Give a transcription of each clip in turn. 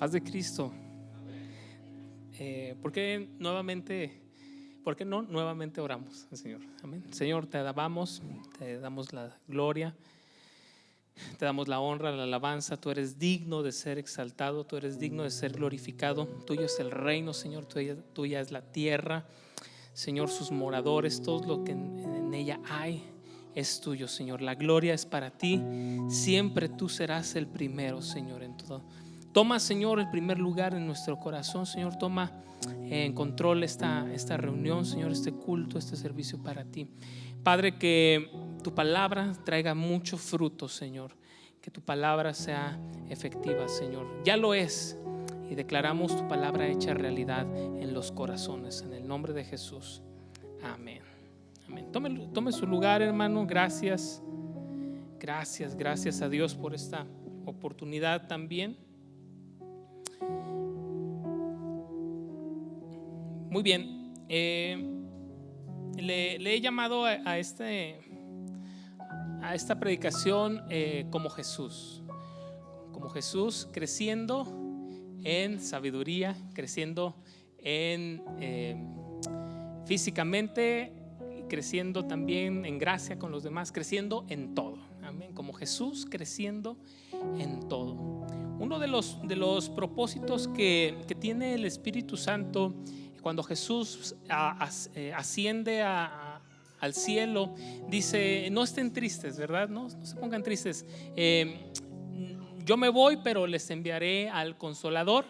Paz de Cristo. ¿Por qué no nuevamente oramos al Señor? Amén. Señor, te alabamos, te damos la gloria, te damos la honra, la alabanza. Tú eres digno de ser exaltado, tú eres digno de ser glorificado. Tuyo es el reino, Señor, tuya es la tierra, Señor, sus moradores, todo lo que en ella hay es tuyo, Señor. La gloria es para ti. Siempre tú serás el primero, Señor, en todo. Toma, Señor, el primer lugar en nuestro corazón, Señor. Toma en control esta reunión, Señor, este culto, este servicio para ti. Padre, que tu palabra traiga mucho fruto, Señor. Que tu palabra sea efectiva, Señor. Ya lo es. Y declaramos tu palabra hecha realidad en los corazones. En el nombre de Jesús. Amén. Amén. Tome su lugar, hermano. Gracias. Gracias a Dios por esta oportunidad también. Muy bien. Le he llamado a esta predicación como Jesús. Como Jesús, creciendo en sabiduría, creciendo en físicamente, creciendo también en gracia con los demás, creciendo en todo. Amén. Como Jesús, creciendo en todo. Uno de los propósitos que tiene el Espíritu Santo cuando Jesús asciende al cielo, dice: no estén tristes, ¿verdad? No se pongan tristes. Yo me voy, pero les enviaré al Consolador,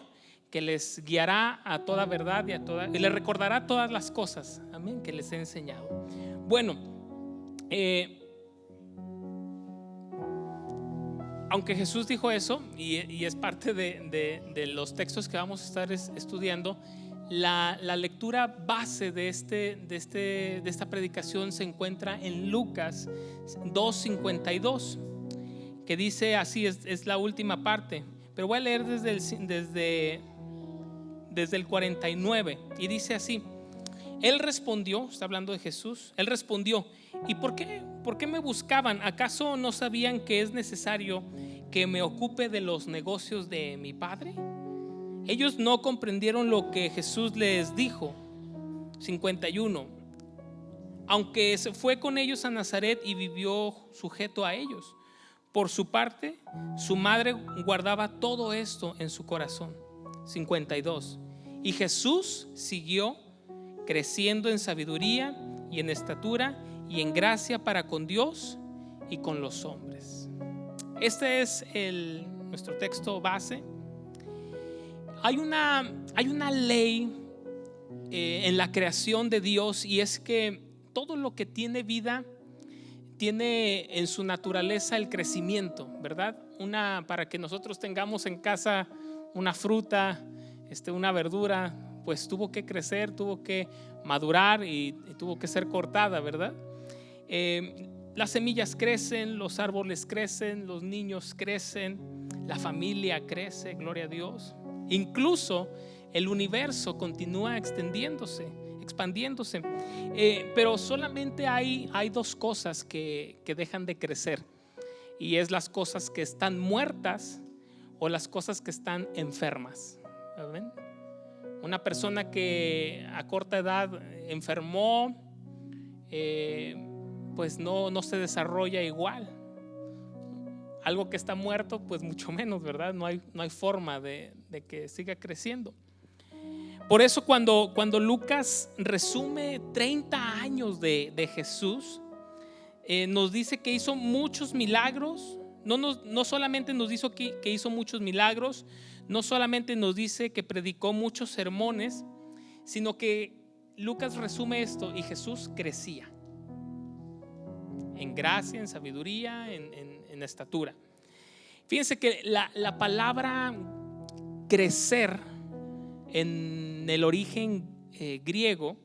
que les guiará a toda verdad y les recordará todas las cosas, amén, que les he enseñado. Bueno, aunque Jesús dijo eso, y es parte de los textos que vamos a estar estudiando, la lectura base de esta predicación se encuentra en Lucas 2:52, que dice así, es la última parte, pero voy a leer desde el 49, y dice así: Él respondió, está hablando de Jesús, Él respondió: ¿y por qué me buscaban? ¿Acaso no sabían que es necesario que me ocupe de los negocios de mi Padre? Ellos no comprendieron lo que Jesús les dijo. 51. Aunque se fue con ellos a Nazaret y vivió sujeto a ellos, por su parte, su madre guardaba todo esto en su corazón. 52. Y Jesús siguió creciendo en sabiduría y en estatura y en gracia para con Dios y con los hombres. Este es nuestro texto base. Hay una ley en la creación de Dios, y es que todo lo que tiene vida tiene en su naturaleza el crecimiento, ¿verdad? Para que nosotros tengamos en casa una fruta, una verdura, pues tuvo que crecer, tuvo que madurar y tuvo que ser cortada, ¿verdad? Las semillas crecen, los árboles crecen, los niños crecen, la familia crece, gloria a Dios. Incluso el universo continúa expandiéndose. Pero solamente hay dos cosas que dejan de crecer, y es las cosas que están muertas o las cosas que están enfermas. ¿Ven? Una persona que a corta edad enfermó, pues no se desarrolla igual. Algo que está muerto, pues mucho menos, ¿verdad? No hay forma de que siga creciendo. Por eso cuando Lucas resume 30 años de Jesús, nos dice que hizo muchos milagros. No solamente nos dice que hizo muchos milagros, no solamente nos dice que predicó muchos sermones, sino que Lucas resume esto: y Jesús crecía en gracia, en sabiduría, en estatura. Fíjense que la palabra crecer en el origen griego,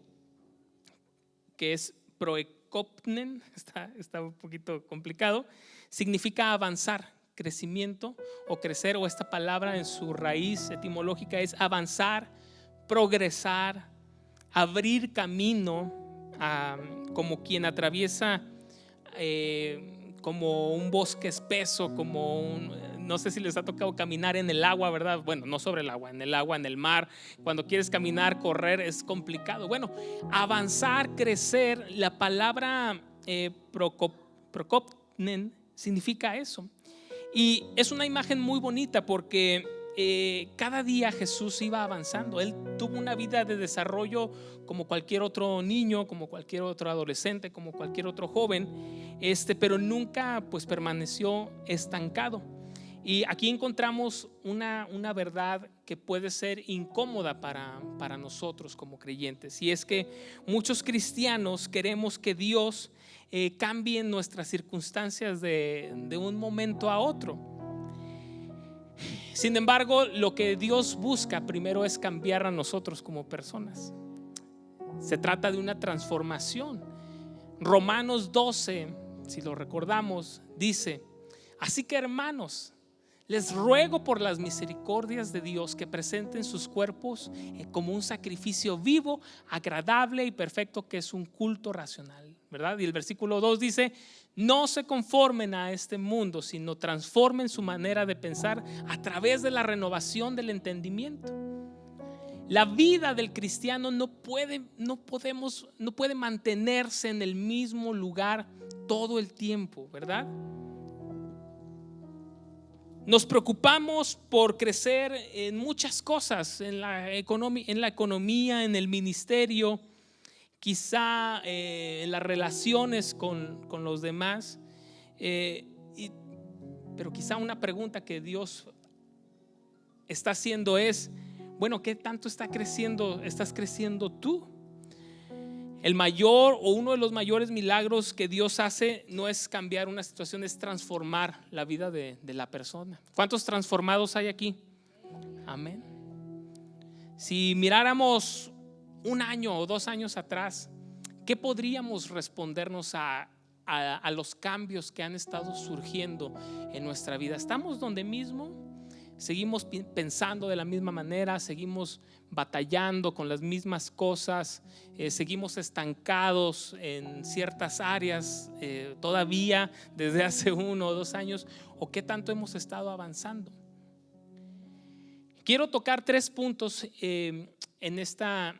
que es proekopnen, está un poquito complicado, significa avanzar, crecimiento o crecer, o esta palabra en su raíz etimológica es avanzar, progresar, abrir camino, como quien atraviesa como un bosque espeso, no sé si les ha tocado caminar en el agua, ¿verdad? Bueno, no sobre el agua, en el mar. Cuando quieres caminar, correr es complicado. Bueno, avanzar, crecer, la palabra prokopnen significa eso. Y es una imagen muy bonita porque cada día Jesús iba avanzando. Él tuvo una vida de desarrollo como cualquier otro niño, como cualquier otro adolescente, como cualquier otro joven, pero nunca pues permaneció estancado. Y aquí encontramos una verdad que puede ser incómoda para nosotros como creyentes, y es que muchos cristianos queremos que Dios cambie nuestras circunstancias de un momento a otro. Sin embargo, lo que Dios busca primero es cambiar a nosotros como personas. Se trata de una transformación. Romanos 12, si lo recordamos, dice: así que, hermanos, les ruego por las misericordias de Dios que presenten sus cuerpos como un sacrificio vivo, agradable y perfecto, que es un culto racional, ¿verdad? Y el versículo 2 dice: no se conformen a este mundo, sino transformen su manera de pensar a través de la renovación del entendimiento. La vida del cristiano no puede mantenerse en el mismo lugar todo el tiempo, ¿verdad? Nos preocupamos por crecer en muchas cosas, en la economía, en el ministerio, quizá en las relaciones con los demás, pero quizá una pregunta que Dios está haciendo es: bueno, ¿qué tanto estás creciendo tú? El mayor o uno de los mayores milagros que Dios hace no es cambiar una situación, es transformar la vida de la persona. ¿Cuántos transformados hay aquí? Amén. Si miráramos un año o 2 años atrás, ¿qué podríamos respondernos a los cambios que han estado surgiendo en nuestra vida? ¿Estamos donde mismo? ¿Seguimos pensando de la misma manera? ¿Seguimos batallando con las mismas cosas? ¿Seguimos estancados en ciertas áreas todavía desde hace 1 o 2 años? ¿O qué tanto hemos estado avanzando? Quiero tocar 3 puntos en esta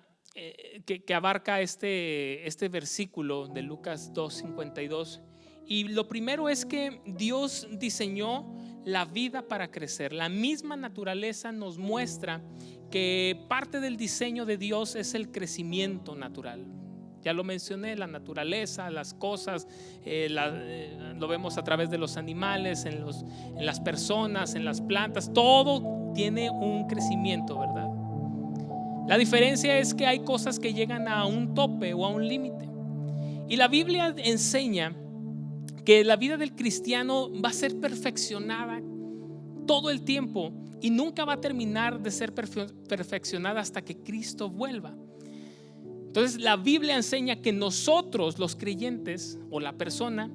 que abarca este versículo de Lucas 2:52. Y lo primero es que Dios diseñó la vida para crecer. La misma naturaleza nos muestra que parte del diseño de Dios es el crecimiento natural. Ya lo mencioné, la naturaleza, las cosas, lo vemos a través de los animales, en las personas, en las plantas. Todo tiene un crecimiento, ¿verdad? La diferencia es que hay cosas que llegan a un tope o a un límite. Y la Biblia enseña que la vida del cristiano va a ser perfeccionada todo el tiempo y nunca va a terminar de ser perfeccionada hasta que Cristo vuelva. Entonces la Biblia enseña que nosotros, los creyentes, o la persona,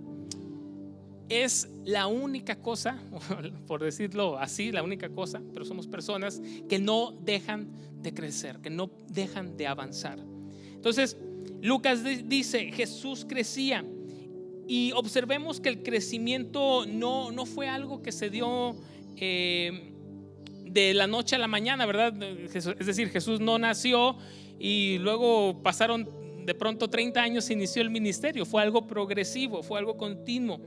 es la única cosa, por decirlo así, la única cosa, pero somos personas que no dejan de crecer, que no dejan de avanzar. Entonces Lucas dice: Jesús crecía. Y observemos que el crecimiento no fue algo que se dio de la noche a la mañana, ¿verdad? Es decir, Jesús no nació y luego pasaron de pronto 30 años e inició el ministerio. Fue algo progresivo, fue algo continuo.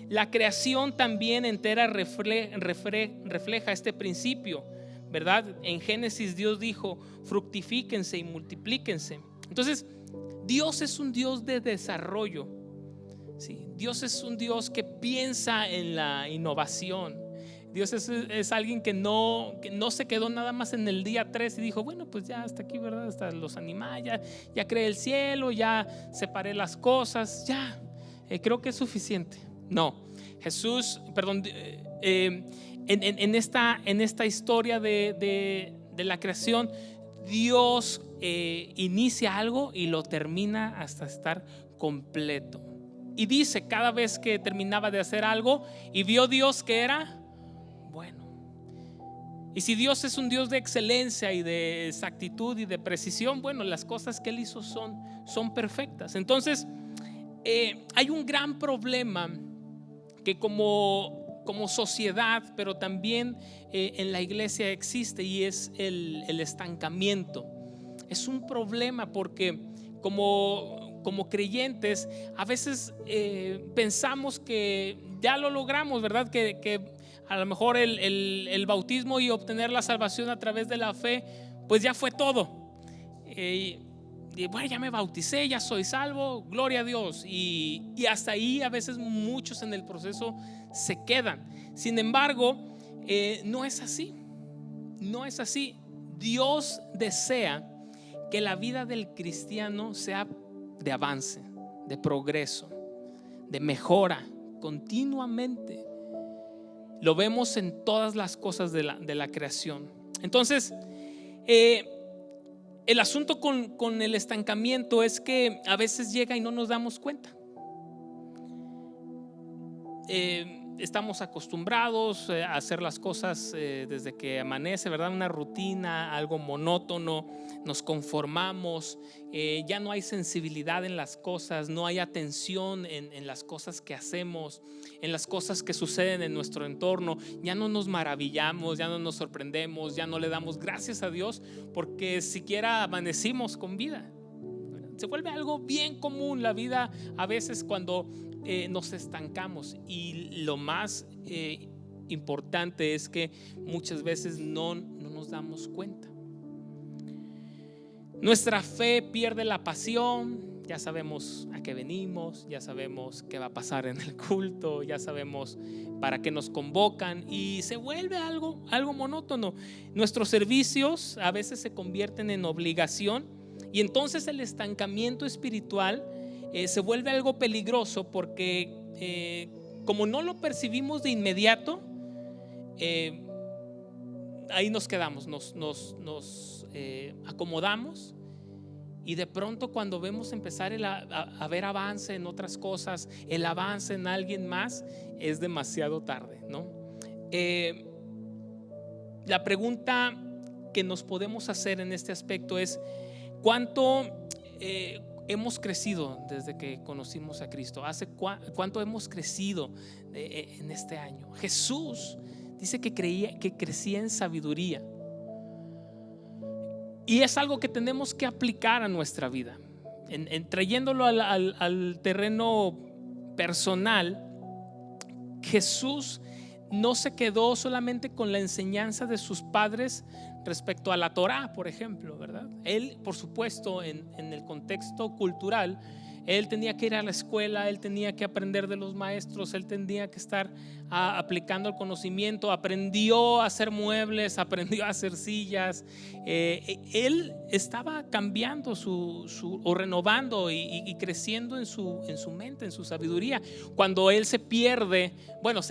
La creación también entera refleja este principio, ¿verdad? En Génesis Dios dijo: fructifíquense y multiplíquense. Entonces Dios es un Dios de desarrollo. Sí, Dios es un Dios que piensa en la innovación. Dios es alguien que no se quedó nada más en el día 3 y dijo: bueno, pues ya hasta aquí, ¿verdad? Hasta los animales, ya creé el cielo, ya separé las cosas, ya creo que es suficiente. No, Jesús, perdón, en esta historia de la creación, Dios inicia algo y lo termina hasta estar completo. Y dice, cada vez que terminaba de hacer algo, y vio Dios que era bueno. Y si Dios es un Dios de excelencia y de exactitud y de precisión, bueno, las cosas que Él hizo son perfectas. Entonces hay un gran problema, que como como sociedad, pero también en la iglesia existe, y es el estancamiento. Es un problema porque como creyentes a veces pensamos que ya lo logramos, ¿verdad? Que a lo mejor el bautismo y obtener la salvación a través de la fe, pues ya fue todo. Y bueno, ya me bauticé, ya soy salvo, gloria a Dios. Y hasta ahí a veces muchos en el proceso se quedan. Sin embargo, no es así. No es así. Dios desea que la vida del cristiano sea de avance, de progreso, de mejora continuamente. Lo vemos en todas las cosas de la creación. Entonces, el asunto con el estancamiento es que a veces llega y no nos damos cuenta. Estamos acostumbrados a hacer las cosas desde que amanece, ¿verdad? Una rutina, algo monótono, nos conformamos, ya no hay sensibilidad en las cosas, no hay atención en las cosas que hacemos, en las cosas que suceden en nuestro entorno. Ya no nos maravillamos, ya no nos sorprendemos, ya no le damos gracias a Dios porque siquiera amanecimos con vida. Se vuelve algo bien común la vida a veces cuando nos estancamos, y lo más importante es que muchas veces no nos damos cuenta. Nuestra fe pierde la pasión. Ya sabemos a qué venimos, ya sabemos qué va a pasar en el culto, ya sabemos para qué nos convocan, y se vuelve algo monótono. Nuestros servicios a veces se convierten en obligación, y entonces el estancamiento espiritual se vuelve algo peligroso porque como no lo percibimos de inmediato, ahí nos quedamos, nos acomodamos, y de pronto cuando vemos empezar a ver avance en otras cosas, el avance en alguien más, es demasiado tarde, ¿no? La pregunta que nos podemos hacer en este aspecto es: ¿cuánto hemos crecido desde que conocimos a Cristo? ¿Cuánto hemos crecido en este año? Jesús dice que crecía en sabiduría, y es algo que tenemos que aplicar a nuestra vida, trayéndolo al terreno personal. Jesús no se quedó solamente con la enseñanza de sus padres respecto a la Torá, por ejemplo, ¿verdad? Él, por supuesto, en el contexto cultural, él tenía que ir a la escuela, él tenía que aprender de los maestros, él tenía que estar aplicando el conocimiento. Aprendió a hacer muebles, aprendió a hacer sillas. Él estaba cambiando o renovando y creciendo en su mente, en su sabiduría. Cuando él se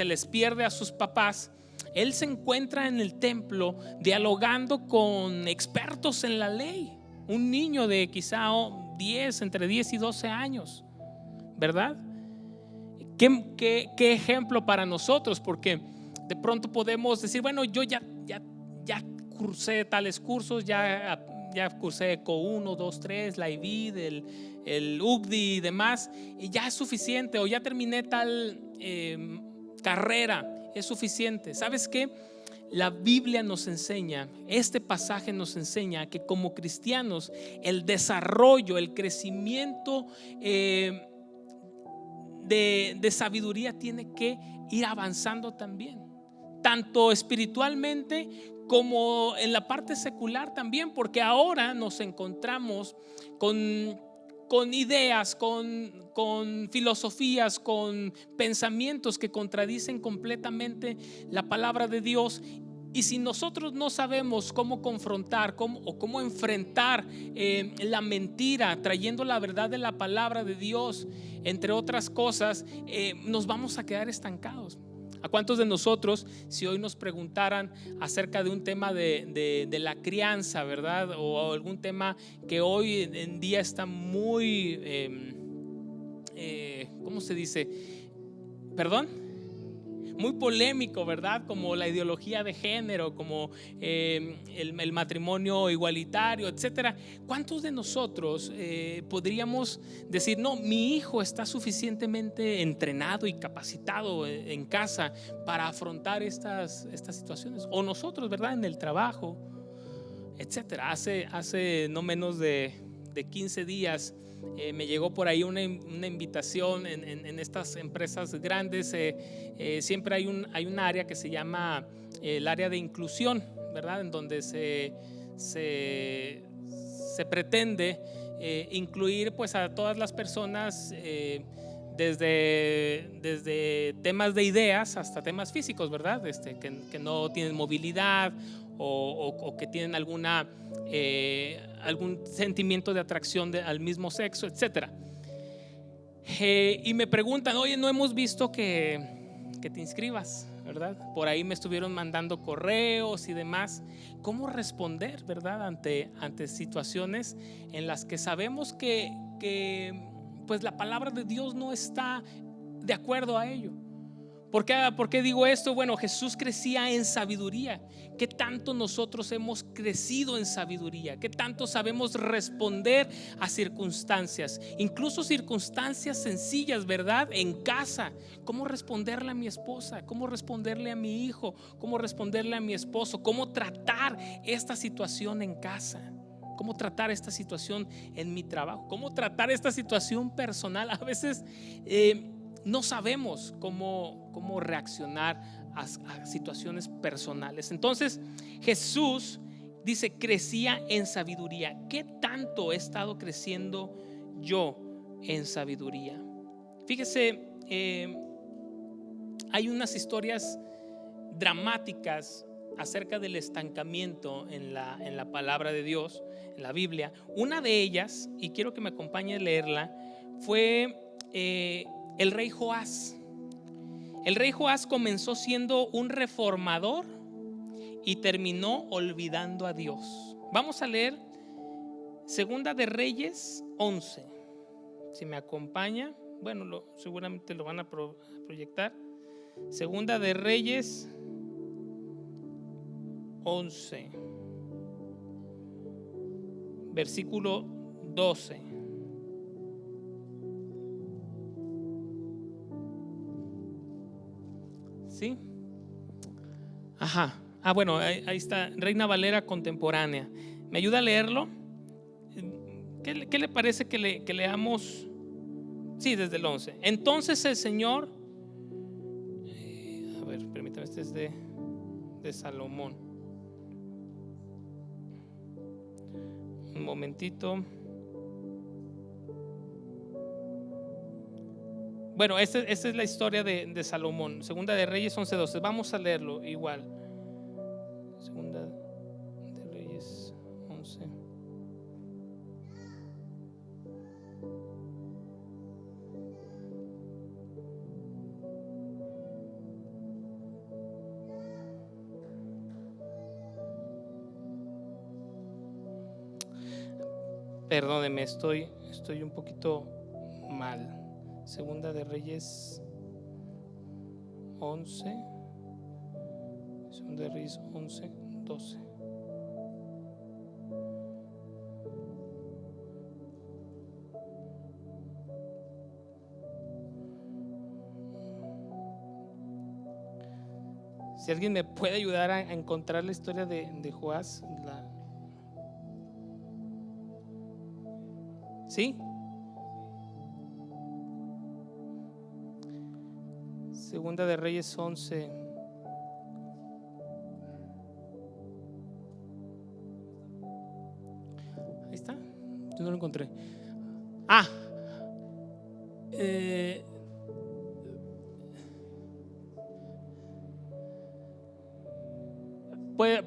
les pierde a sus papás, él se encuentra en el templo dialogando con expertos en la ley. Un niño de quizá entre 10 y 12 años, ¿verdad? ¿Qué ejemplo para nosotros? Porque de pronto podemos decir: bueno, yo ya cursé tales cursos, ya cursé ECO 1, 2, 3, la IVID, el UCDI y demás, y ya es suficiente, o ya terminé tal carrera, es suficiente. ¿Sabes qué? La Biblia nos enseña, este pasaje nos enseña que como cristianos el desarrollo, el crecimiento de sabiduría tiene que ir avanzando también, tanto espiritualmente como en la parte secular también, porque ahora nos encontramos con ideas, con filosofías, con pensamientos que contradicen completamente la palabra de Dios. Y si nosotros no sabemos cómo confrontar cómo enfrentar la mentira, trayendo la verdad de la palabra de Dios, entre otras cosas, nos vamos a quedar estancados. ¿A cuántos de nosotros, si hoy nos preguntaran acerca de un tema de la crianza, verdad, o algún tema que hoy en día está muy ¿cómo se dice? ¿Perdón? muy polémico, ¿verdad? Como la ideología de género, como el matrimonio igualitario, etcétera. ¿Cuántos de nosotros podríamos decir, no, mi hijo está suficientemente entrenado y capacitado en casa para afrontar estas situaciones? O nosotros, ¿verdad? En el trabajo, etcétera. Hace no menos de 15 días me llegó por ahí una invitación en estas empresas grandes. Siempre hay un área que se llama el área de inclusión, ¿verdad? En donde se pretende incluir pues a todas las personas, desde temas de ideas hasta temas físicos, ¿verdad? Que no tienen movilidad o que tienen algún sentimiento de atracción al mismo sexo, etcétera. Y me preguntan, oye, no hemos visto que te inscribas, ¿verdad? Por ahí me estuvieron mandando correos y demás. ¿Cómo responder, verdad? Ante situaciones en las que sabemos que pues la palabra de Dios no está de acuerdo a ello. ¿Por qué digo esto? Bueno, Jesús crecía en sabiduría. ¿Qué tanto nosotros hemos crecido en sabiduría? ¿Qué tanto sabemos responder a circunstancias? Incluso circunstancias sencillas, ¿verdad? En casa. ¿Cómo responderle a mi esposa? ¿Cómo responderle a mi hijo? ¿Cómo responderle a mi esposo? ¿Cómo tratar esta situación en casa? ¿Cómo tratar esta situación en mi trabajo? ¿Cómo tratar esta situación personal? A veces no sabemos cómo reaccionar a situaciones personales. Entonces Jesús dice, crecía en sabiduría. ¿Qué tanto he estado creciendo yo en sabiduría? Fíjese, hay unas historias dramáticas acerca del estancamiento en la palabra de Dios, en la Biblia. Una de ellas, y quiero que me acompañe a leerla, fue el rey Joás. El rey Joás comenzó siendo un reformador y terminó olvidando a Dios. Vamos a leer Segunda de Reyes 11. Si me acompaña, bueno, seguramente lo van a proyectar. Segunda de Reyes 11, versículo 12. ¿Sí? Ajá. Bueno, ahí está, Reina Valera contemporánea. ¿Me ayuda a leerlo? ¿Qué le parece que leamos? Sí, desde el 11. Entonces el Señor, a ver, permítame, este es de Salomón. Un momentito. Bueno, esta es la historia de Salomón. Segunda de Reyes 11:12. Vamos a leerlo igual. Segunda de Reyes 11. Perdóneme, estoy un poquito mal. Segunda de Reyes 11. Segunda de Reyes 11:12. Si alguien me puede ayudar a encontrar la historia de Joás. ¿Sí? Segunda de Reyes 11. Ahí está. Yo no lo encontré.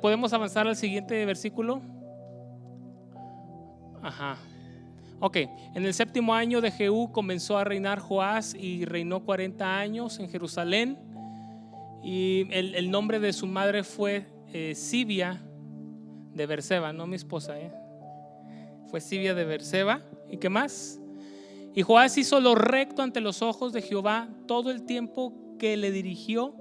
¿Podemos avanzar al siguiente versículo? Ajá. Ok, en el 7º año de Jehú comenzó a reinar Joás y reinó 40 años en Jerusalén. Y el nombre de su madre fue Sibia de Berseba, no mi esposa, fue Sibia de Berseba. ¿Y qué más? Y Joás hizo lo recto ante los ojos de Jehová todo el tiempo que le dirigió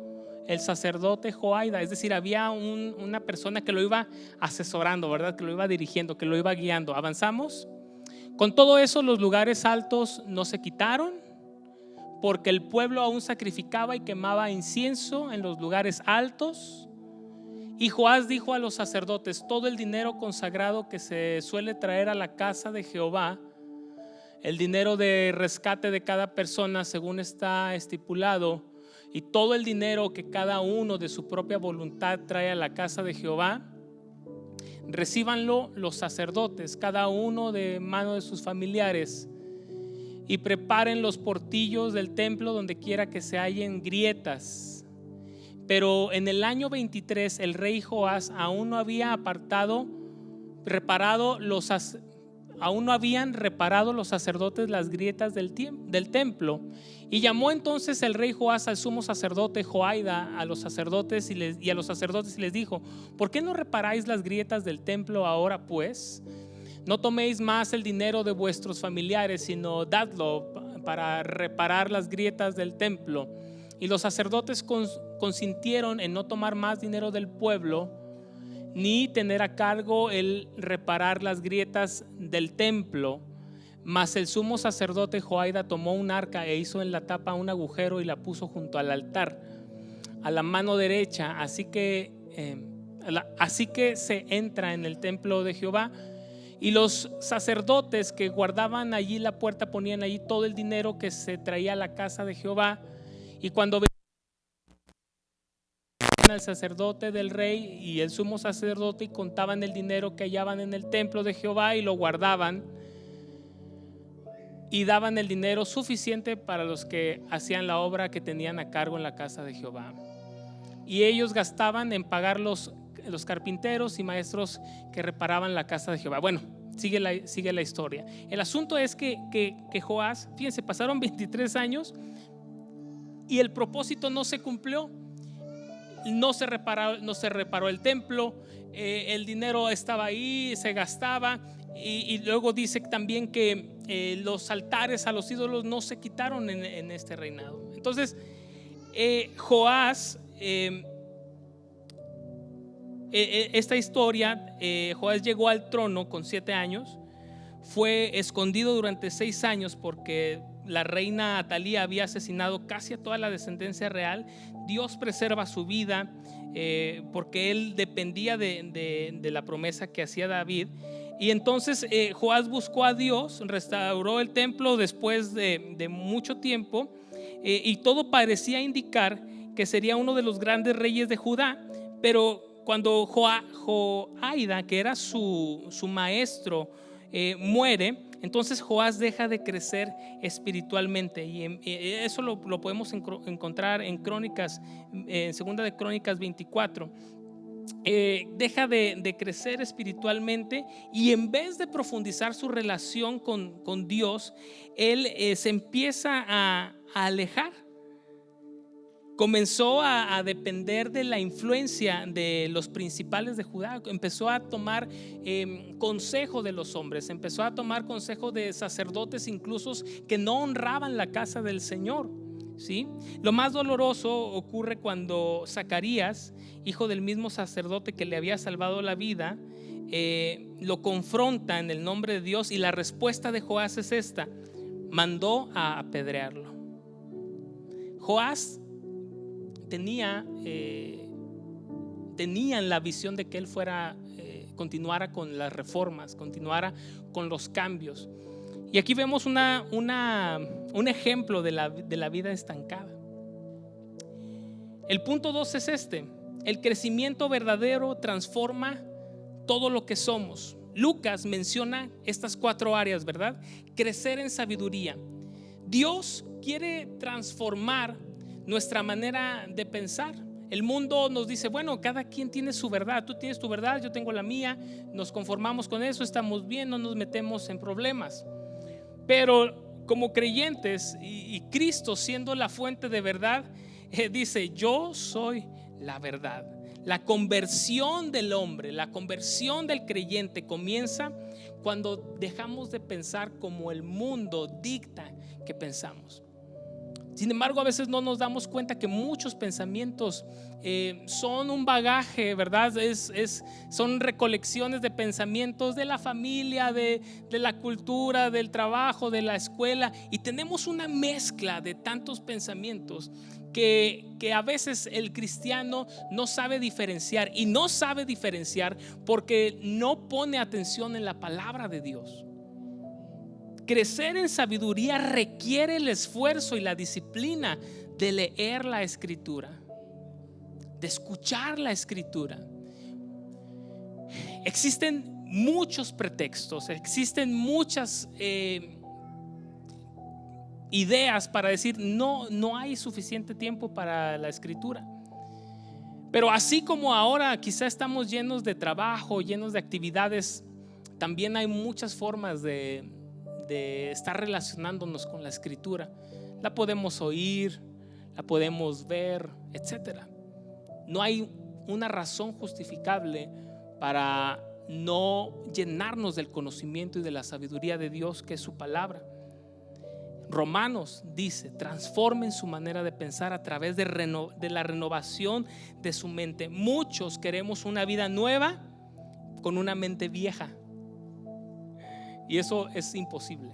el sacerdote Joaida. Es decir, había una persona que lo iba asesorando, ¿verdad? Que lo iba dirigiendo, que lo iba guiando. Avanzamos. Con todo eso, los lugares altos no se quitaron, porque el pueblo aún sacrificaba y quemaba incienso en los lugares altos. Y Joás dijo a los sacerdotes: todo el dinero consagrado que se suele traer a la casa de Jehová, el dinero de rescate de cada persona según está estipulado, y todo el dinero que cada uno de su propia voluntad trae a la casa de Jehová, recíbanlo los sacerdotes, cada uno de mano de sus familiares, y preparen los portillos del templo donde quiera que se hallen grietas. Pero en el año 23 el rey Joás aún no habían reparado los sacerdotes las grietas del templo. Y llamó entonces el rey Joás al sumo sacerdote Joaida a los sacerdotes y a los sacerdotes y les dijo: ¿por qué no reparáis las grietas del templo ahora pues? No toméis más el dinero de vuestros familiares, sino dadlo para reparar las grietas del templo. Y los sacerdotes consintieron en no tomar más dinero del pueblo, ni tener a cargo el reparar las grietas del templo. Mas el sumo sacerdote Joaida tomó un arca e hizo en la tapa un agujero y la puso junto al altar, a la mano derecha. Así que se entra en el templo de Jehová. Y los sacerdotes que guardaban allí la puerta ponían allí todo el dinero que se traía a la casa de Jehová. Y cuando venían el sacerdote del rey y el sumo sacerdote y contaban el dinero que hallaban en el templo de Jehová, y lo guardaban, y daban el dinero suficiente para los que hacían la obra que tenían a cargo en la casa de Jehová. Y ellos gastaban en pagar los carpinteros y maestros que reparaban la casa de Jehová. Bueno, sigue la historia. El asunto es que Joás, fíjense, pasaron 23 años y el propósito no se cumplió. No se reparó el templo, el dinero estaba ahí, se gastaba. Y luego dice también que los altares a los ídolos no se quitaron en este reinado. Entonces Joás, esta historia, Joás llegó al trono con 7 años, fue escondido durante 6 años porque la reina Atalía había asesinado casi a toda la descendencia real. Dios preserva su vida porque él dependía de la promesa que hacía David. Y entonces Joás buscó a Dios, restauró el templo después de mucho tiempo, y todo parecía indicar que sería uno de los grandes reyes de Judá. Pero cuando Joaida, que era su maestro, muere, entonces Joás deja de crecer espiritualmente. Y eso lo podemos encontrar en Crónicas, en segunda de Crónicas 24. Deja de crecer espiritualmente, y en vez de profundizar su relación con Dios, él se empieza a alejar. Comenzó a depender de la influencia de los principales de Judá. Empezó a tomar consejo de los hombres, empezó a tomar consejo de sacerdotes incluso que no honraban la casa del Señor, ¿sí? Lo más doloroso ocurre cuando Zacarías, hijo del mismo sacerdote que le había salvado la vida, lo confronta en el nombre de Dios, y la respuesta de Joás es esta: mandó a apedrearlo. Joás tenían la visión de que él continuara con las reformas, continuara con los cambios. Y aquí vemos un ejemplo de la vida estancada. El punto 2 es este: el crecimiento verdadero transforma todo lo que somos. Lucas menciona estas 4 áreas, ¿verdad? Crecer en sabiduría. Dios quiere transformar nuestra manera de pensar. El mundo nos dice: bueno, cada quien tiene su verdad, tú tienes tu verdad, yo tengo la mía, nos conformamos con eso, estamos bien, no nos metemos en problemas. Pero como creyentes, y Cristo siendo la fuente de verdad, dice: yo soy la verdad. La conversión del hombre, la conversión del creyente comienza cuando dejamos de pensar como el mundo dicta que pensamos. Sin embargo, a veces no nos damos cuenta que muchos pensamientos son un bagaje, ¿verdad? Son recolecciones de pensamientos de la familia, de la cultura, del trabajo, de la escuela. Y tenemos una mezcla de tantos pensamientos que a veces el cristiano no sabe diferenciar. Y no sabe diferenciar porque no pone atención en la palabra de Dios. Crecer en sabiduría requiere el esfuerzo y la disciplina de leer la escritura, de escuchar la escritura. Existen muchos pretextos, existen muchas ideas para decir no hay suficiente tiempo para la escritura. Pero así como ahora quizá estamos llenos de trabajo, llenos de actividades, también hay muchas formas de estar relacionándonos con la escritura. La podemos oír, la podemos ver, etcétera. No hay una razón justificable para no llenarnos del conocimiento y de la sabiduría de Dios, que es su palabra. Romanos dice: transformen su manera de pensar a través de la renovación de su mente. Muchos queremos una vida nueva con una mente vieja, y eso es imposible.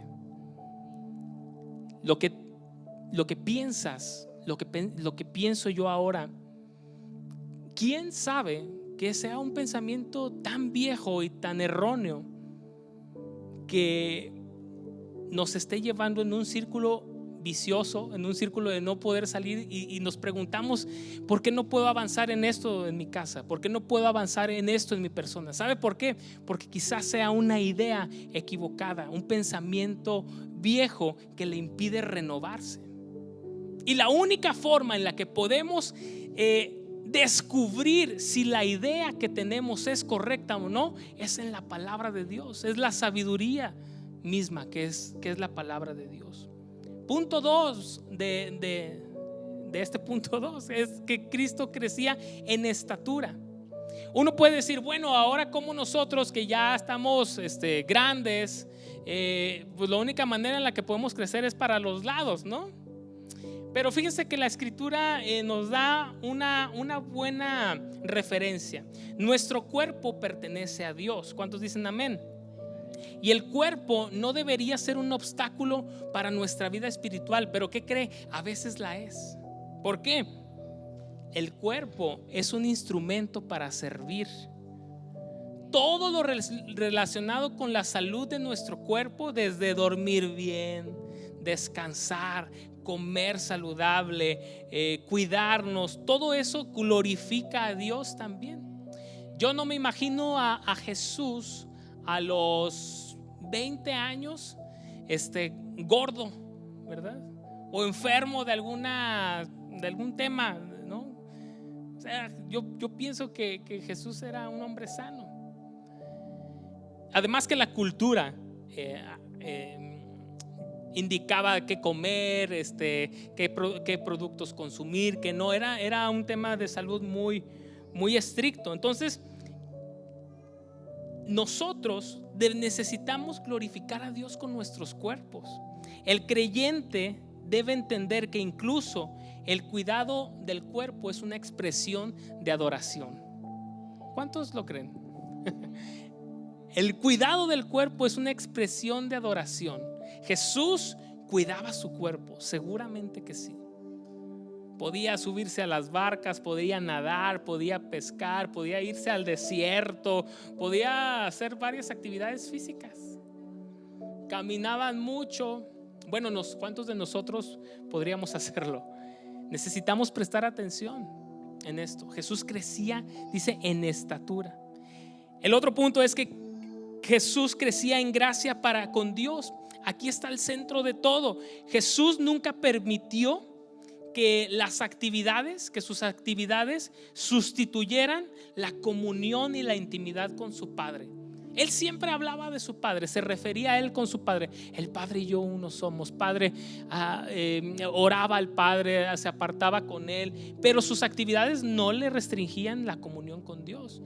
Lo que piensas, lo que pienso yo ahora, ¿quién sabe que sea un pensamiento tan viejo y tan erróneo que nos esté llevando en un círculo vicioso, en un círculo de no poder salir, y nos preguntamos: ¿por qué no puedo avanzar en esto en mi casa? ¿Por qué no puedo avanzar en esto en mi persona? ¿Sabe por qué? Porque quizás sea una idea equivocada, un pensamiento viejo que le impide renovarse. Y la única forma en la que podemos descubrir si la idea que tenemos es correcta o no es en la palabra de Dios. Es la sabiduría misma que es la palabra de Dios. Punto 2 de este punto 2 es que Cristo crecía en estatura. Uno puede decir: bueno, ahora como nosotros que ya estamos grandes, pues la única manera en la que podemos crecer es para los lados, ¿no? Pero fíjense que la escritura nos da una buena referencia. Nuestro cuerpo pertenece a Dios. ¿Cuántos dicen amén? Y el cuerpo no debería ser un obstáculo para nuestra vida espiritual, pero ¿qué cree? A veces la es. ¿Por qué? El cuerpo es un instrumento para servir. Todo lo relacionado con la salud de nuestro cuerpo, desde dormir bien, descansar, comer saludable, cuidarnos, todo eso glorifica a Dios también. Yo no me imagino a Jesús a los 20 años gordo, ¿verdad? O enfermo de algún tema, ¿no? O sea, yo pienso que Jesús era un hombre sano. Además que la cultura indicaba qué comer, qué productos consumir, que no era un tema de salud muy, muy estricto. Entonces nosotros necesitamos glorificar a Dios con nuestros cuerpos. El creyente debe entender que incluso el cuidado del cuerpo es una expresión de adoración. ¿Cuántos lo creen? El cuidado del cuerpo es una expresión de adoración. Jesús cuidaba su cuerpo, seguramente que sí. Podía subirse a las barcas, podía nadar, podía pescar, podía irse al desierto, podía hacer varias actividades físicas. Caminaban mucho. Bueno, ¿cuántos de nosotros podríamos hacerlo? Necesitamos prestar atención en esto. Jesús crecía, dice, en estatura. El otro punto es que Jesús crecía en gracia para con Dios. Aquí está el centro de todo. Jesús nunca permitió que sus actividades sustituyeran la comunión y la intimidad con su Padre. Él siempre hablaba de su Padre, se refería a Él con su Padre. El Padre y yo uno somos. Padre, oraba al Padre, se apartaba con Él, pero sus actividades no le restringían la comunión con Dios.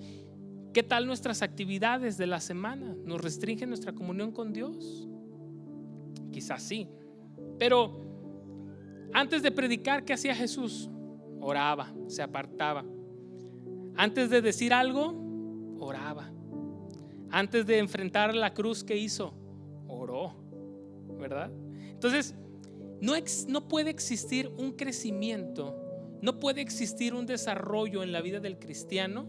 ¿Qué tal nuestras actividades de la semana? ¿Nos restringen nuestra comunión con Dios? Quizás sí, pero Antes de predicar, ¿qué hacía Jesús? Oraba, se apartaba. Antes de decir algo, oraba. Antes de enfrentar la cruz, ¿qué hizo? Oró, ¿verdad? Entonces, no puede existir un crecimiento, no puede existir un desarrollo en la vida del cristiano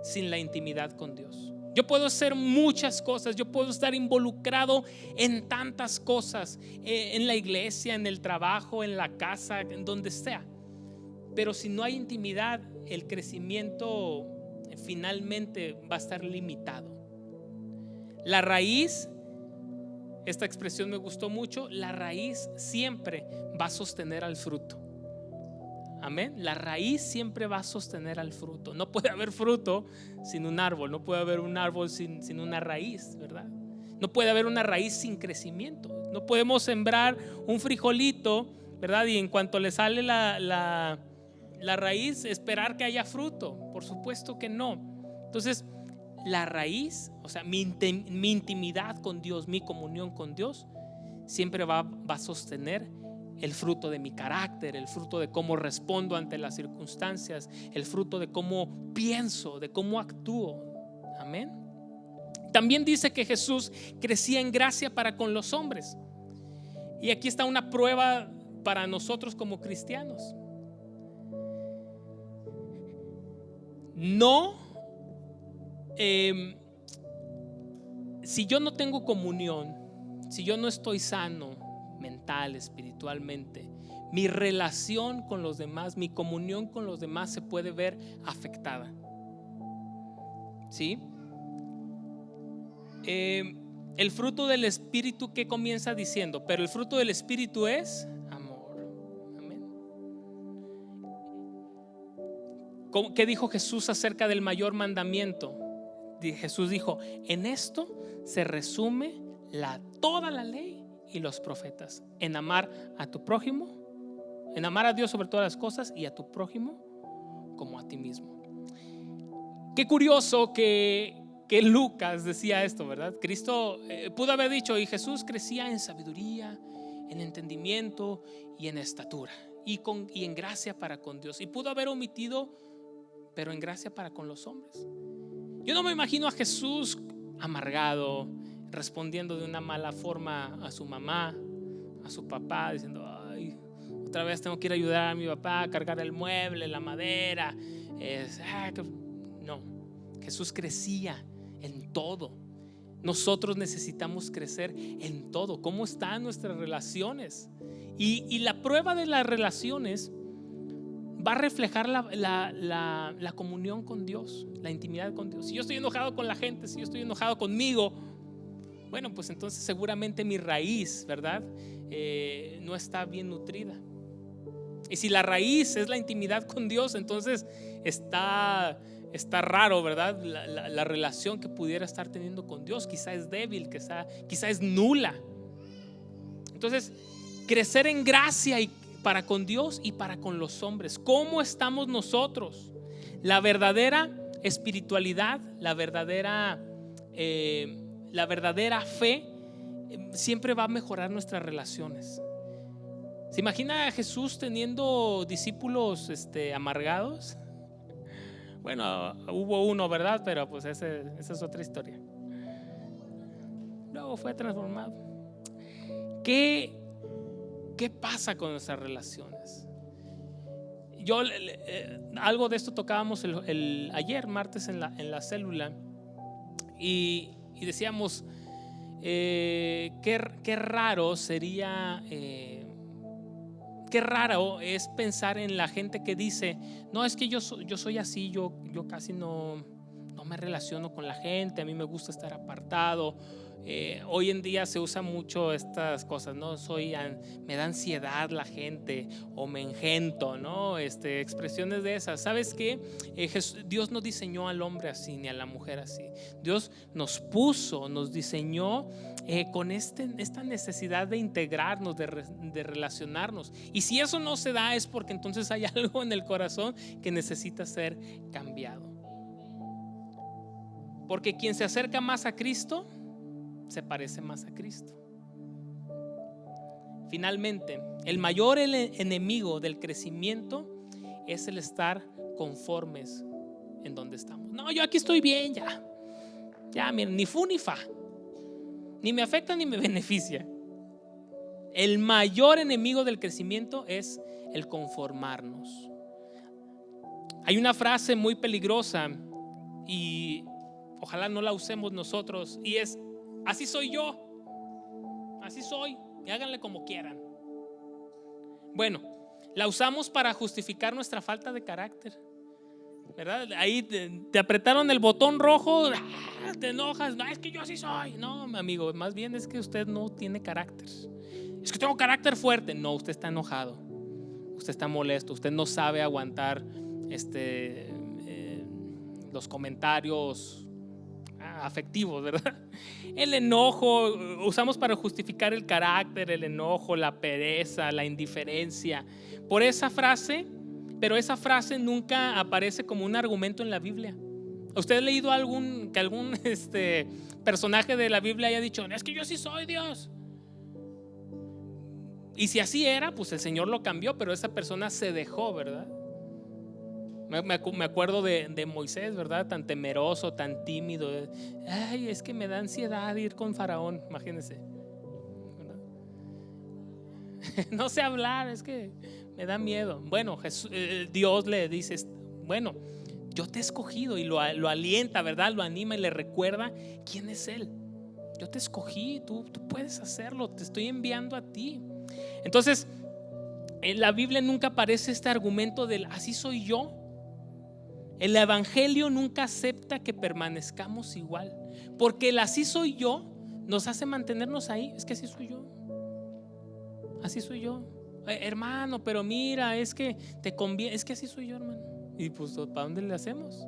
sin la intimidad con Dios. Yo puedo hacer muchas cosas, yo puedo estar involucrado en tantas cosas, en la iglesia, en el trabajo, en la casa, en donde sea. Pero si no hay intimidad, el crecimiento finalmente va a estar limitado. La raíz, esta expresión me gustó mucho, la raíz siempre va a sostener al fruto. Amén. La raíz siempre va a sostener al fruto. No puede haber fruto sin un árbol, no puede haber un árbol sin una raíz, ¿verdad? No puede haber una raíz sin crecimiento. No podemos sembrar un frijolito, ¿verdad? Y en cuanto le sale la raíz, esperar que haya fruto. Por supuesto que no. Entonces, la raíz, o sea, mi intimidad con Dios, mi comunión con Dios, siempre va a sostener el fruto de mi carácter, el fruto de cómo respondo ante las circunstancias, el fruto de cómo pienso, de cómo actúo. Amén. También dice que Jesús crecía en gracia para con los hombres. Y aquí está una prueba para nosotros como cristianos. Si yo no tengo comunión, si yo no estoy sano mental, espiritualmente, mi relación con los demás, mi comunión con los demás se puede ver afectada. ¿Sí? El fruto del Espíritu, que comienza diciendo, pero el fruto del Espíritu es amor. Amén. ¿Qué dijo Jesús acerca del mayor mandamiento? Jesús dijo: en esto se resume toda la ley y los profetas, en amar a tu prójimo, en amar a Dios sobre todas las cosas y a tu prójimo como a ti mismo. Qué curioso que Lucas decía esto, ¿verdad? Cristo pudo haber dicho: y Jesús crecía en sabiduría, en entendimiento y en estatura y en gracia para con Dios. Y pudo haber omitido: pero en gracia para con los hombres. Yo no me imagino a Jesús amargado, respondiendo de una mala forma a su mamá, a su papá, diciendo: ay, otra vez tengo que ir a ayudar a mi papá a cargar el mueble, la madera. No, Jesús crecía en todo. Nosotros necesitamos crecer en todo. ¿Cómo están nuestras relaciones? Y la prueba de las relaciones va a reflejar la comunión con Dios, la intimidad con Dios. Si yo estoy enojado con la gente, si yo estoy enojado conmigo, bueno, pues entonces seguramente mi raíz, ¿verdad? No está bien nutrida. Y si la raíz es la intimidad con Dios, entonces está raro, ¿verdad? La relación que pudiera estar teniendo con Dios quizá es débil, quizá es nula. Entonces, crecer en gracia y para con Dios y para con los hombres. ¿Cómo estamos nosotros? La verdadera espiritualidad, la verdadera fe siempre va a mejorar nuestras relaciones. ¿Se imagina a Jesús teniendo discípulos amargados? Bueno, hubo uno, ¿verdad? Pero pues esa es otra historia. Luego fue transformado. ¿Qué pasa con nuestras relaciones? Algo de esto tocábamos ayer, martes, en la célula, y decíamos qué raro sería, qué raro es pensar en la gente que dice: no, es que yo soy así, yo casi no me relaciono con la gente, a mí me gusta estar apartado. Hoy en día se usa mucho estas cosas, ¿no? Me da ansiedad la gente, o me engento, ¿no? Expresiones de esas. ¿Sabes qué? Dios no diseñó al hombre así, ni a la mujer así. Dios nos diseñó con esta necesidad de integrarnos, de relacionarnos. Y si eso no se da, es porque entonces hay algo en el corazón que necesita ser cambiado. Porque quien se acerca más a Cristo se parece más a Cristo. finalmente, el mayor enemigo del crecimiento es el estar conformes en donde estamos. No, yo aquí estoy bien ya. Ya, miren, ni fu ni fa. Ni me afecta ni me beneficia. El mayor enemigo del crecimiento es el conformarnos. Hay una frase muy peligrosa y ojalá no la usemos nosotros, y es: así soy yo, así soy, y háganle como quieran. Bueno, la usamos para justificar nuestra falta de carácter, ¿verdad? Ahí te apretaron el botón rojo, te enojas. No, es que yo así soy. No, mi amigo, más bien es que usted no tiene carácter. Es que tengo carácter fuerte. No, usted está enojado, usted está molesto, usted no sabe aguantar los comentarios afectivos, ¿verdad? El enojo usamos para justificar el carácter, el enojo, la pereza, la indiferencia, por esa frase. Pero esa frase nunca aparece como un argumento en la Biblia. ¿Usted ha leído que algún personaje de la Biblia haya dicho: es que yo sí soy Dios? Y si así era, pues el Señor lo cambió, pero esa persona se dejó, ¿verdad? Me acuerdo de Moisés, ¿verdad? Tan temeroso, tan tímido. Ay, es que me da ansiedad ir con Faraón, imagínense. No sé hablar, es que me da miedo. Bueno, Dios le dice: bueno, yo te he escogido, y lo alienta, ¿verdad? Lo anima y le recuerda quién es Él. Yo te escogí, tú puedes hacerlo, te estoy enviando a ti. Entonces, en la Biblia nunca aparece este argumento del así soy yo. El Evangelio nunca acepta que permanezcamos igual, porque el así soy yo nos hace mantenernos ahí. Es que así soy yo, así soy yo. Hermano, pero mira, es que te conviene, es que así soy yo, hermano. Y pues, ¿para dónde le hacemos?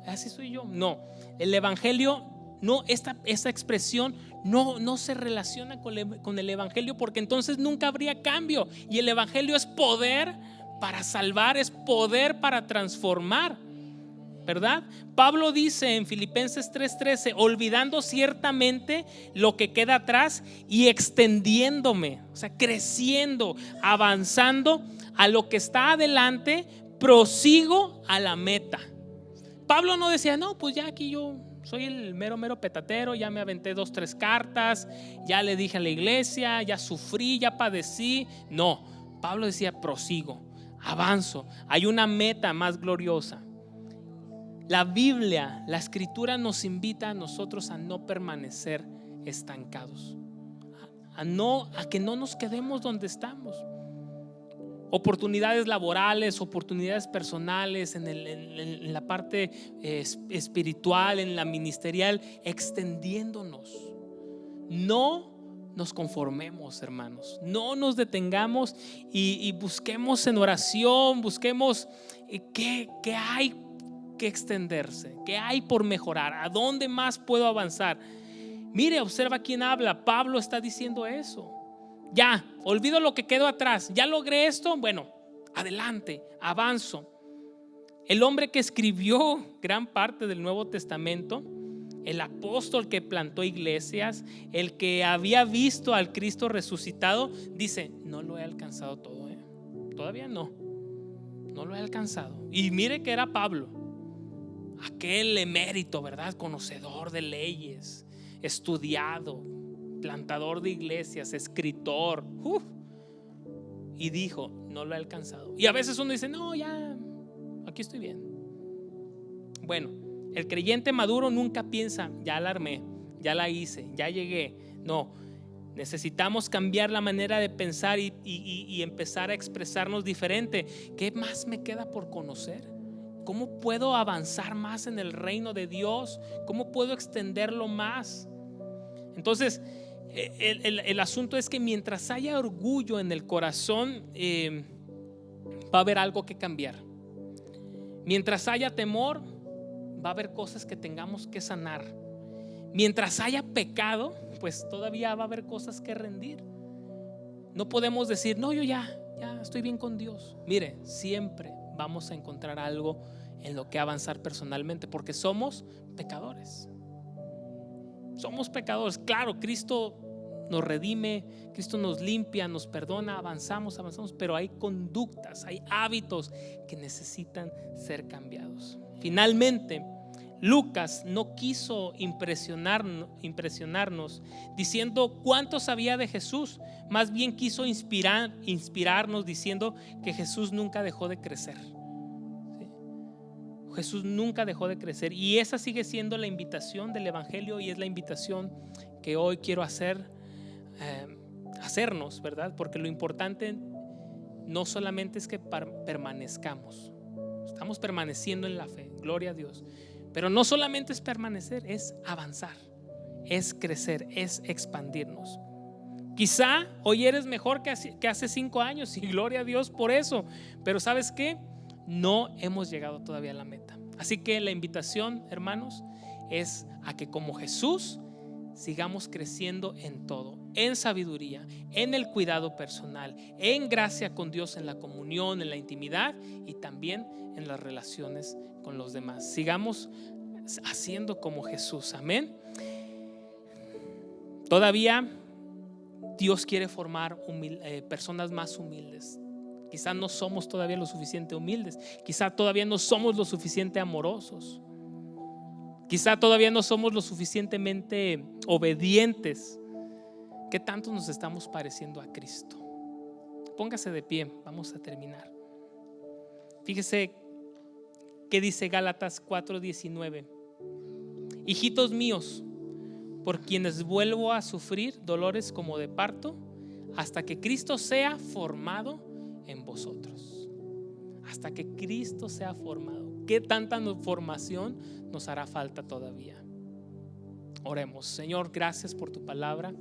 Así soy yo. No, el Evangelio no, esta expresión no se relaciona con el Evangelio, porque entonces nunca habría cambio. Y el Evangelio es poder para salvar, es poder para transformar, ¿verdad? Pablo dice en Filipenses 3:13: olvidando ciertamente lo que queda atrás y extendiéndome, o sea, creciendo, avanzando a lo que está adelante, prosigo a la meta. Pablo no decía: no, pues ya aquí yo soy el mero petatero, ya me aventé 2-3 cartas, ya le dije a la iglesia, ya sufrí, ya padecí. No, Pablo decía: prosigo, avanzo, hay una meta más gloriosa. La Biblia, la Escritura nos invita a nosotros a no permanecer estancados, a que no nos quedemos donde estamos. Oportunidades laborales, oportunidades personales, en la parte espiritual, en la ministerial, extendiéndonos. No nos conformemos, hermanos. No nos detengamos y busquemos en oración, busquemos qué hay que extenderse, qué hay por mejorar, a dónde más puedo avanzar. Mire, observa quién habla. Pablo está diciendo eso. Ya, olvido lo que quedó atrás, ya logré esto, bueno, adelante, avanzo. El hombre que escribió gran parte del Nuevo Testamento, el apóstol que plantó iglesias, el que había visto al Cristo resucitado, dice: no lo he alcanzado todo, todavía no lo he alcanzado. Y mire que era Pablo, aquel emérito, ¿verdad? Conocedor de leyes, estudiado, plantador de iglesias, escritor, y dijo: no lo he alcanzado. Y a veces uno dice: no, ya, aquí estoy bien. Bueno, el creyente maduro nunca piensa: ya la armé, ya la hice, ya llegué. No, necesitamos cambiar la manera de pensar y empezar a expresarnos diferente. ¿Qué más me queda por conocer? ¿Cómo puedo avanzar más en el reino de Dios? ¿Cómo puedo extenderlo más? Entonces, el asunto es que mientras haya orgullo en el corazón, va a haber algo que cambiar. Mientras haya temor, va a haber cosas que tengamos que sanar. Mientras haya pecado, pues todavía va a haber cosas que rendir. No podemos decir: no, yo ya estoy bien con Dios. Mire, siempre vamos a encontrar algo en lo que avanzar personalmente, porque somos pecadores. Somos pecadores. Claro, Cristo nos redime, Cristo nos limpia, nos perdona, avanzamos, pero hay conductas, hay hábitos que necesitan ser cambiados. Finalmente, Lucas no quiso impresionarnos diciendo cuánto sabía de Jesús, más bien quiso inspirarnos diciendo que Jesús nunca dejó de crecer. ¿Sí? Jesús nunca dejó de crecer, y esa sigue siendo la invitación del Evangelio, y es la invitación que hoy quiero hacernos, ¿verdad? Porque lo importante no solamente es que permanezcamos, estamos permaneciendo en la fe, gloria a Dios. Pero no solamente es permanecer, es avanzar, es crecer, es expandirnos. Quizá hoy eres mejor que hace 5 años, y gloria a Dios por eso. Pero ¿sabes qué? No hemos llegado todavía a la meta. Así que la invitación, hermanos, es a que como Jesús sigamos creciendo en todo, en sabiduría, en el cuidado personal, en gracia con Dios, en la comunión, en la intimidad, y también en las relaciones con los demás. Sigamos haciendo como Jesús. Amén. Todavía Dios quiere formar personas más humildes. Quizá no somos todavía lo suficiente humildes, quizá todavía no somos lo suficiente amorosos, quizá todavía no somos lo suficientemente obedientes. ¿Qué tanto nos estamos pareciendo a Cristo? Póngase de pie, vamos a terminar. Fíjese que dice Gálatas 4:19: hijitos míos, por quienes vuelvo a sufrir dolores como de parto, hasta que Cristo sea formado en vosotros. Hasta que Cristo sea formado. ¿Qué tanta formación nos hará falta todavía? Oremos. Señor, gracias por tu palabra.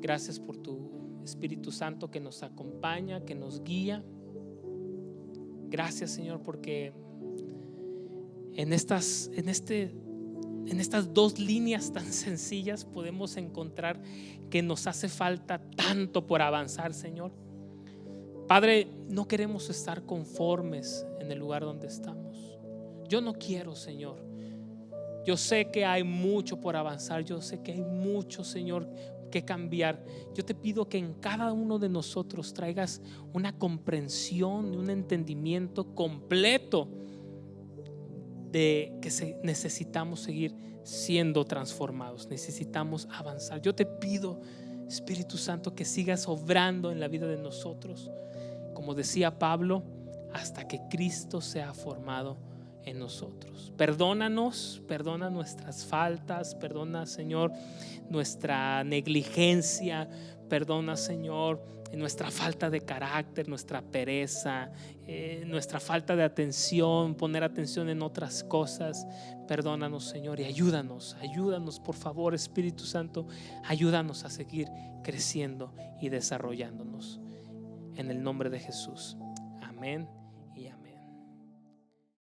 Gracias por tu Espíritu Santo que nos acompaña, que nos guía. Gracias, Señor, porque en estas 2 líneas tan sencillas podemos encontrar que nos hace falta tanto por avanzar, Señor. Padre, no queremos estar conformes en el lugar donde estamos. Yo no quiero, Señor. Yo sé que hay mucho por avanzar. Yo sé que hay mucho, Señor, que cambiar. Yo te pido que en cada uno de nosotros traigas una comprensión y un entendimiento completo de que necesitamos seguir siendo transformados, necesitamos avanzar. Yo te pido, Espíritu Santo, que sigas obrando en la vida de nosotros, como decía Pablo, hasta que Cristo sea formado en nosotros. Perdónanos, perdona nuestras faltas, perdona, Señor, nuestra negligencia, perdona, Señor, nuestra falta de carácter, nuestra pereza, nuestra falta de atención, poner atención en otras cosas. Perdónanos, Señor, y ayúdanos, por favor, Espíritu Santo, ayúdanos a seguir creciendo y desarrollándonos. En el nombre de Jesús. Amén.